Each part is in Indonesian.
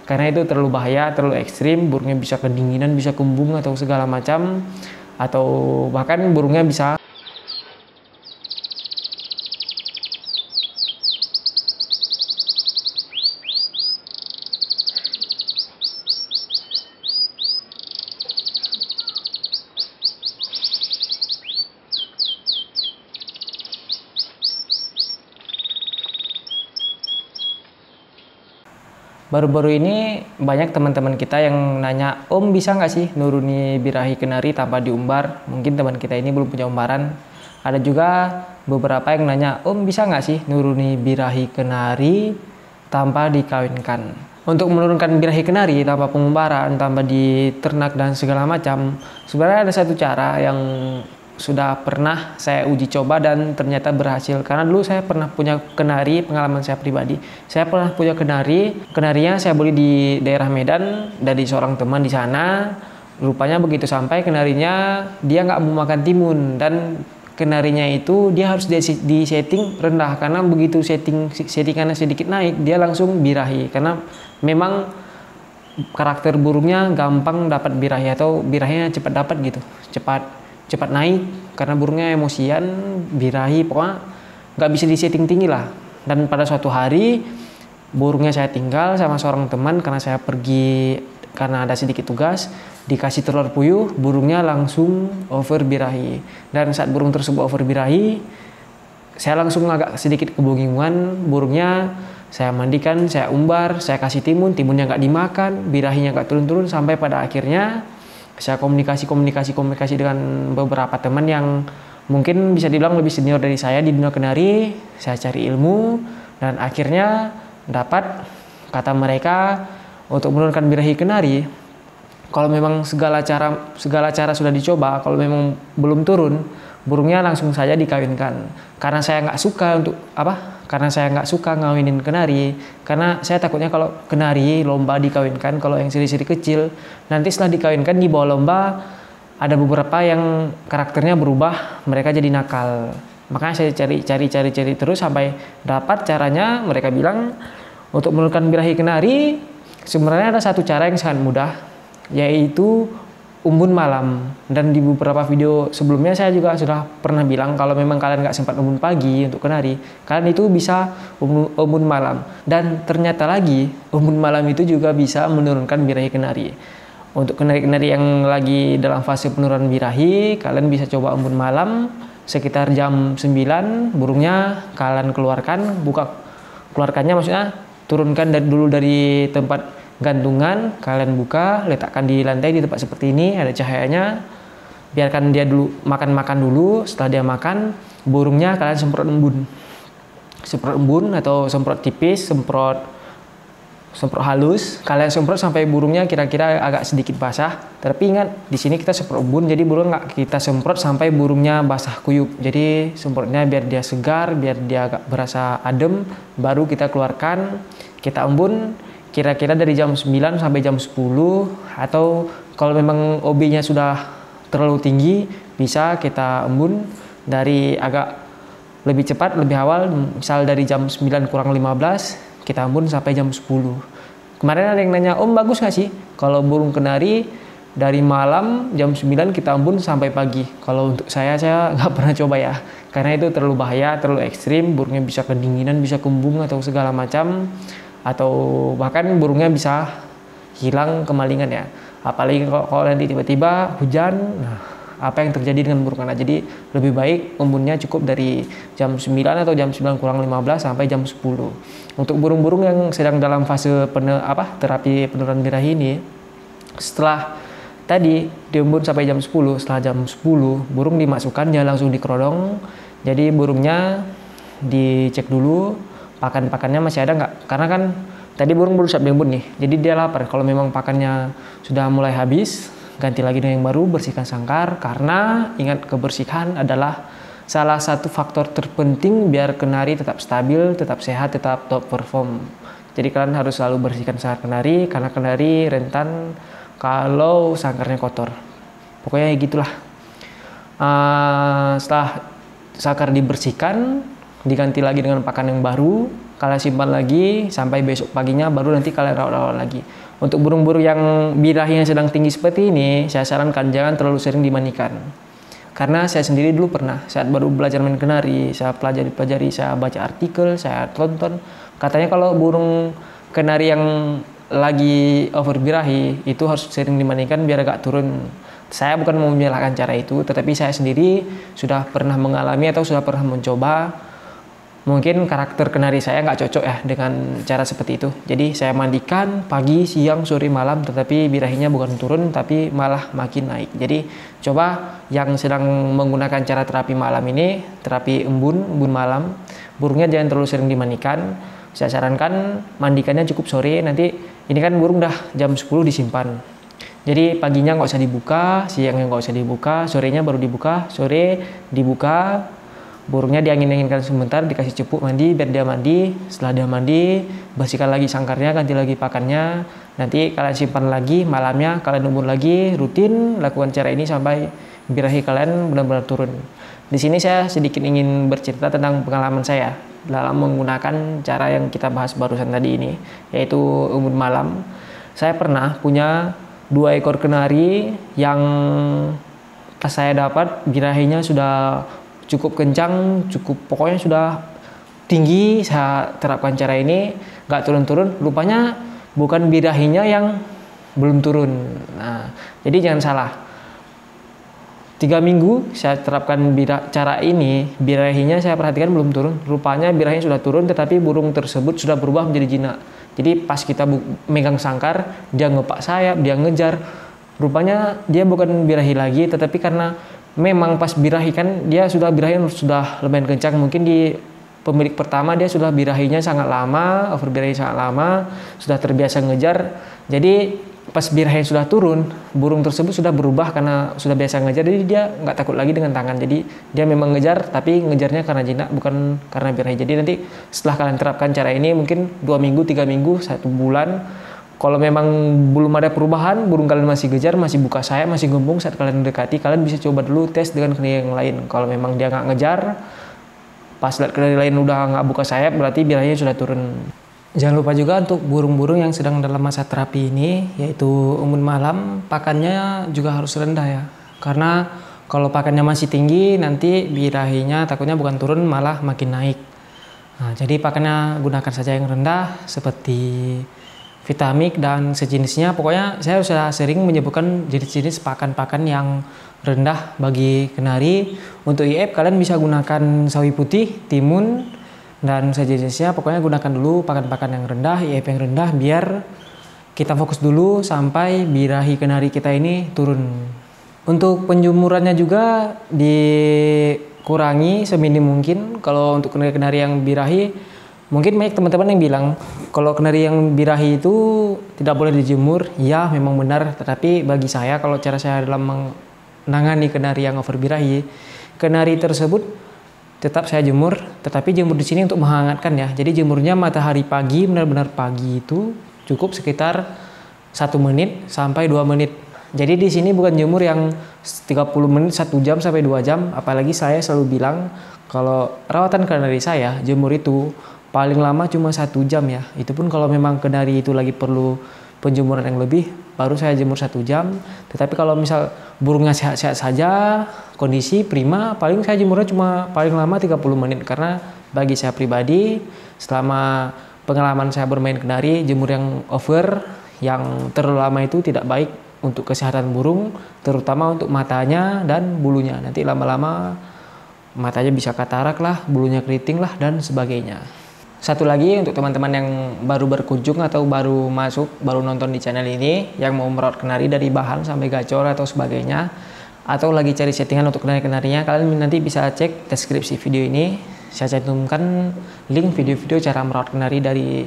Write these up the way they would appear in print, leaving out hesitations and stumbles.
Karena itu terlalu bahaya, terlalu ekstrim, burungnya bisa kedinginan, bisa kembung atau segala macam, atau bahkan burungnya bisa. Baru-baru ini banyak teman-teman kita yang nanya, Om bisa nggak sih nuruni birahi kenari tanpa diumbar? Mungkin teman kita ini belum punya umbaran. Ada juga beberapa yang nanya, Om bisa nggak sih nuruni birahi kenari tanpa dikawinkan? Untuk menurunkan birahi kenari tanpa pengumbaran, tanpa diternak dan segala macam, sebenarnya ada satu cara yang sudah pernah saya uji coba dan ternyata berhasil. Karena dulu saya pernah punya kenari, pengalaman saya pribadi. Saya pernah punya kenarinya saya beli di daerah Medan dari seorang teman di sana. Rupanya begitu sampai kenarinya dia nggak mau makan timun, dan kenarinya itu dia harus di setting rendah, karena begitu settingannya sedikit naik dia langsung birahi, karena memang karakter burungnya gampang dapat birahi atau birahinya cepat dapat gitu, cepat naik karena burungnya emosian, birahi, pokoknya nggak bisa disetting tinggi lah. Dan pada suatu hari burungnya saya tinggal sama seorang teman karena saya pergi karena ada sedikit tugas, dikasih telur puyuh, burungnya langsung over birahi. Dan saat burung tersebut over birahi, saya langsung agak sedikit kebingungan. Burungnya saya mandikan, saya umbar, saya kasih timunnya nggak dimakan, birahinya nggak turun-turun, sampai pada akhirnya saya komunikasi dengan beberapa teman yang mungkin bisa dibilang lebih senior dari saya di dunia kenari. Saya cari ilmu dan akhirnya dapat, kata mereka, untuk menurunkan birahi kenari, kalau memang segala cara sudah dicoba, kalau memang belum turun, burungnya langsung saja dikawinkan. Karena saya nggak suka ngawinin kenari, karena saya takutnya kalau kenari lomba dikawinkan, kalau yang siri-siri kecil nanti setelah dikawinkan di bawah lomba ada beberapa yang karakternya berubah, mereka jadi nakal. Makanya saya cari terus sampai dapat caranya. Mereka bilang untuk menurunkan birahi kenari sebenarnya ada satu cara yang sangat mudah, yaitu umbun malam. Dan di beberapa video sebelumnya saya juga sudah pernah bilang kalau memang kalian nggak sempat umbun pagi untuk kenari, kalian itu bisa umbun malam. Dan ternyata lagi umbun malam itu juga bisa menurunkan birahi kenari. Untuk kenari-kenari yang lagi dalam fase penurunan birahi, kalian bisa coba umbun malam sekitar jam 9, burungnya kalian keluarkannya maksudnya turunkan dulu dari tempat gantungan, kalian buka, letakkan di lantai di tempat seperti ini, ada cahayanya, biarkan dia dulu makan dulu. Setelah dia makan, burungnya kalian semprot embun atau semprot tipis, semprot halus. Kalian semprot sampai burungnya kira-kira agak sedikit basah. Tapi ingat, di sini kita semprot embun, jadi burung nggak kita semprot sampai burungnya basah kuyup. Jadi semprotnya biar dia segar, biar dia agak berasa adem, baru kita keluarkan, kita embun. Kira-kira dari jam 9 sampai jam 10, atau kalau memang OB-nya sudah terlalu tinggi, bisa kita embun dari agak lebih cepat, lebih awal, misal dari jam 9 kurang 15, kita embun sampai jam 10. Kemarin ada yang nanya, Om bagus nggak sih kalau burung kenari dari malam jam 9 kita embun sampai pagi? Kalau untuk saya nggak pernah coba ya, karena itu terlalu bahaya, terlalu ekstrim, burungnya bisa kedinginan, bisa kembung atau segala macam, atau bahkan burungnya bisa hilang kemalingan ya. Apalagi kalau nanti tiba-tiba hujan, nah apa yang terjadi dengan burung anak. Jadi lebih baik embunnya cukup dari jam 9 atau jam 9 kurang 15 sampai jam 10. Untuk burung-burung yang sedang dalam fase terapi penurunan birahi ini, setelah tadi diembun sampai jam 10, setelah jam 10 burung dimasukkan, jangan langsung dikerodong. Jadi burungnya dicek dulu pakannya masih ada nggak, karena kan tadi burung baru siap diembun nih, jadi dia lapar. Kalau memang pakannya sudah mulai habis, ganti lagi dengan yang baru, bersihkan sangkar, karena ingat, kebersihan adalah salah satu faktor terpenting biar kenari tetap stabil, tetap sehat, tetap top perform. Jadi kalian harus selalu bersihkan sangkar kenari, karena kenari rentan kalau sangkarnya kotor. Pokoknya gitulah. Setelah sangkar dibersihkan, diganti lagi dengan pakan yang baru, kalian simpan lagi sampai besok paginya, baru nanti kalian rawat-rawat lagi. Untuk burung-burung yang birahinya sedang tinggi seperti ini, saya sarankan jangan terlalu sering dimandikan. Karena saya sendiri dulu pernah, saat baru belajar main kenari, saya pelajari, saya baca artikel, saya tonton. Katanya kalau burung kenari yang lagi over birahi itu harus sering dimandikan biar agak turun. Saya bukan mau menyalahkan cara itu, tetapi saya sendiri sudah pernah mengalami atau sudah pernah mencoba. Mungkin karakter kenari saya nggak cocok ya dengan cara seperti itu. Jadi saya mandikan pagi, siang, sore, malam, tetapi birahinya bukan turun, tapi malah makin naik. Jadi coba yang sedang menggunakan cara terapi malam ini, terapi embun malam, burungnya jangan terlalu sering dimandikan. Saya sarankan mandikannya cukup sore. Nanti ini kan burung dah jam 10 disimpan. Jadi paginya nggak usah dibuka, siangnya nggak usah dibuka, sorenya baru dibuka, sore dibuka. Burungnya diangin-anginkan sebentar, dikasih cupuk mandi biar dia mandi. Setelah dia mandi, bersihkan lagi sangkarnya, ganti lagi pakannya. Nanti kalian simpan lagi, malamnya kalian embun lagi, rutin lakukan cara ini sampai birahi kalian benar-benar turun. Di sini saya sedikit ingin bercerita tentang pengalaman saya dalam menggunakan cara yang kita bahas barusan tadi ini, yaitu embun malam. Saya pernah punya 2 ekor kenari yang pas saya dapat birahinya sudah cukup kencang, pokoknya sudah tinggi. Saya terapkan cara ini, nggak turun-turun. Rupanya bukan birahinya yang belum turun. Nah, jadi jangan salah. 3 minggu saya terapkan cara ini, birahinya saya perhatikan belum turun. Rupanya birahinya sudah turun, tetapi burung tersebut sudah berubah menjadi jinak. Jadi pas kita megang sangkar, dia ngepak sayap, dia ngejar. Rupanya dia bukan birahi lagi, tetapi karena memang pas birahi kan dia birahinya sudah lumayan kencang. Mungkin di pemilik pertama dia sudah birahinya sangat lama, over birahi sangat lama, sudah terbiasa ngejar. Jadi pas birahi sudah turun, burung tersebut sudah berubah karena sudah biasa ngejar. Jadi dia nggak takut lagi dengan tangan. Jadi dia memang ngejar, tapi ngejarnya karena jinak, bukan karena birahi. Jadi nanti setelah kalian terapkan cara ini mungkin 2 minggu, 3 minggu, 1 bulan, kalau memang belum ada perubahan, burung kalian masih ngejar, masih buka sayap, masih gembung saat kalian mendekati, kalian bisa coba dulu tes dengan kenari yang lain. Kalau memang dia nggak ngejar, pas lihat kenari lain udah nggak buka sayap, berarti birahinya sudah turun. Jangan lupa juga untuk burung-burung yang sedang dalam masa terapi ini, yaitu embun malam, pakannya juga harus rendah ya. Karena kalau pakannya masih tinggi, nanti birahinya takutnya bukan turun, malah makin naik. Nah, jadi pakannya gunakan saja yang rendah, seperti Vitamik dan sejenisnya. Pokoknya saya sudah sering menyebutkan jenis-jenis pakan-pakan yang rendah bagi kenari. Untuk IF kalian bisa gunakan sawi putih, timun, dan sejenisnya. Pokoknya gunakan dulu pakan-pakan yang rendah, IF yang rendah, biar kita fokus dulu sampai birahi kenari kita ini turun. Untuk penjemurannya juga dikurangi seminim mungkin. Kalau untuk kenari-kenari yang birahi, mungkin banyak teman-teman yang bilang kalau kenari yang birahi itu tidak boleh dijemur. Ya, memang benar. Tetapi bagi saya, kalau cara saya dalam menangani kenari yang over birahi, kenari tersebut tetap saya jemur. Tetapi jemur di sini untuk menghangatkan ya. Jadi jemurnya matahari pagi, benar-benar pagi itu cukup sekitar 1 menit sampai 2 menit. Jadi di sini bukan jemur yang 30 menit, 1 jam sampai 2 jam. Apalagi saya selalu bilang kalau rawatan kenari saya, jemur itu paling lama cuma 1 jam ya. Itu pun kalau memang kenari itu lagi perlu penjemuran yang lebih, baru saya jemur 1 jam. Tetapi kalau misal burungnya sehat-sehat saja, kondisi prima, paling saya jemurnya cuma paling lama 30 menit. Karena bagi saya pribadi, selama pengalaman saya bermain kenari, jemur yang over, yang terlalu lama itu tidak baik untuk kesehatan burung, terutama untuk matanya dan bulunya. Nanti lama-lama matanya bisa katarak lah, bulunya keriting lah, dan sebagainya. Satu lagi untuk teman-teman yang baru berkunjung atau baru masuk, baru nonton di channel ini, yang mau merawat kenari dari bahan sampai gacor atau sebagainya, atau lagi cari settingan untuk kenari-kenarinya, kalian nanti bisa cek deskripsi video ini. Saya cantumkan link video-video cara merawat kenari dari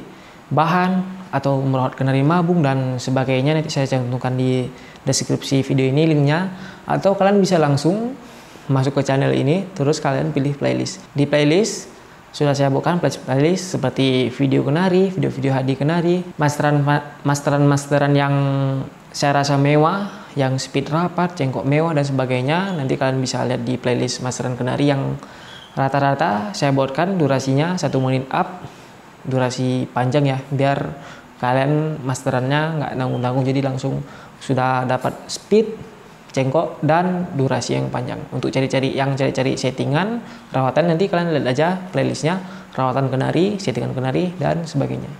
bahan atau merawat kenari mabung dan sebagainya. Nanti saya cantumkan di deskripsi video ini linknya, atau kalian bisa langsung masuk ke channel ini, terus kalian pilih playlist. Di playlist sudah saya buatkan playlist seperti video kenari, video-video hadi kenari, masteran yang saya rasa mewah, yang speed rapat, cengkok mewah dan sebagainya. Nanti kalian bisa lihat di playlist masteran kenari yang rata-rata saya buatkan durasinya 1 menit up. durasi panjang ya, biar kalian masterannya nggak nanggung-nanggung, jadi langsung sudah dapat speed, cengkok, dan durasi yang panjang. Untuk cari-cari settingan rawatan, nanti kalian lihat aja playlistnya, rawatan kenari, settingan kenari, dan sebagainya.